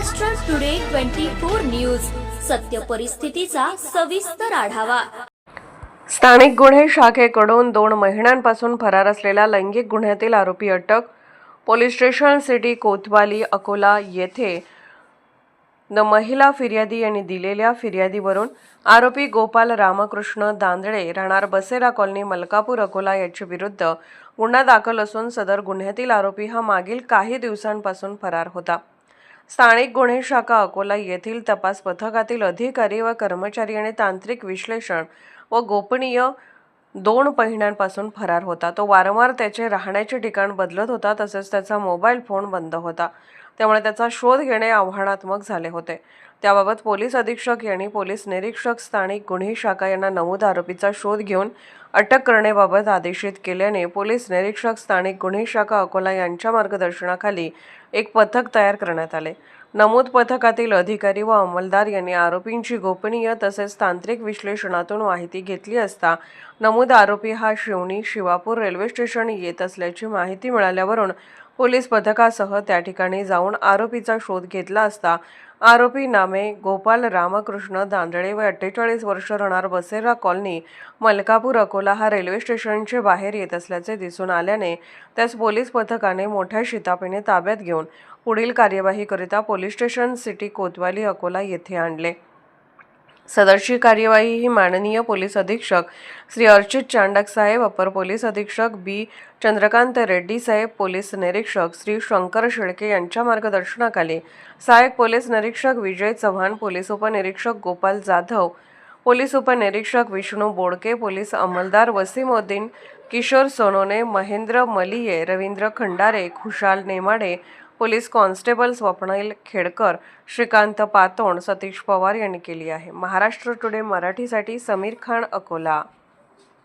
Maharashtra today 24 news, सत्य परिस्थितीचा सविस्तर आढावा। स्थानिक गुन्हे शाखेकडून 2 महिन्यांपासून फरार असलेला लैंगिक गुन्ह्यातील आरोपी अटक। पोलीस स्टेशन सिटी कोतवाली अकोला येथे महिला फिर्यादी यांनी दिलेल्या फिर्यादीवरून आरोपी गोपाल रामकृष्ण दांदळे राहणार बसेरा कॉलनी मलकापूर अकोला याच्या विरुद्ध गुन्हा दाखल असून सदर गुन्ह्यातील आरोपी हा मागील काही दिवसांपासून फरार होता। स्थानिक गुन्हे शाखा अकोला येथील तपास पथकातील अधिकारी व कर्मचारी आणि तांत्रिक विश्लेषण व गोपनीय 2 महिन्यांपासून फरार होता। तो वारंवार त्याचे राहण्याचे ठिकाण बदलत होता, तसेच त्याचा मोबाईल फोन बंद होता, त्यामुळे त्याचा शोध घेणे आव्हानात्मक झाले होते। त्याबाबत पोलीस अधीक्षक यांनी पोलीस निरीक्षक स्थानिक गुन्हे शाखा यांना नमूद आरोपीचा शोध घेऊन अटक करण्याबाबत आदेशित केल्याने पोलीस निरीक्षक स्थानिक गुन्हे शाखा अकोला यांच्या मार्गदर्शनाखाली एक पथक तयार करण्यात आले। नमूद पथकातील अधिकारी व अंमलदार यांनी आरोपींची गोपनीय तसेच तांत्रिक विश्लेषणातून माहिती घेतली असता नमूद आरोपी हा शिवणी शिवापूर रेल्वे स्टेशन येत असल्याची माहिती मिळाल्यावरून पोलीस पथकासह त्या ठिकाणी जाऊन आरोपीचा शोध घेतला असता आरोपी नामे गोपाल रामकृष्ण दांदळे व 48 वर्ष राहणार बसेरा कॉलनी मलकापूर अकोला हा रेल्वे स्टेशनचे बाहेर येत असल्याचे दिसून आल्याने त्यास पोलीस पथकाने मोठ्या शिताफीने ताब्यात घेऊन पुढील कार्यवाहीकरिता पोलीस स्टेशन सिटी कोतवाली अकोला येथे आणले। सदरची कार्यवाही ही माननीय पोलीस अधीक्षक श्री अर्चित चांडक साहेब, अपर पोलीस अधीक्षक बी चंद्रकांत रेड्डी साहेब, पोलीस निरीक्षक श्री शंकर शेळके यांच्या मार्गदर्शनाखाली सहाय्यक पोलीस निरीक्षक विजय चव्हाण, पोलीस उपनिरीक्षक गोपाल जाधव, पोलीस उपनिरीक्षक विष्णू बोडके, पोलीस अंमलदार वसीमुद्दीन, किशोर सोनोने, महेंद्र मलिये, रवींद्र खंडारे, खुशाल नेमाडे, पोलीस कॉन्स्टेबल स्वप्नील खेडकर, श्रीकांत पातोण, सतीश पवार यांनी केली आहे। महाराष्ट्र टुडे मराठीसाठी समीर खान, अकोला।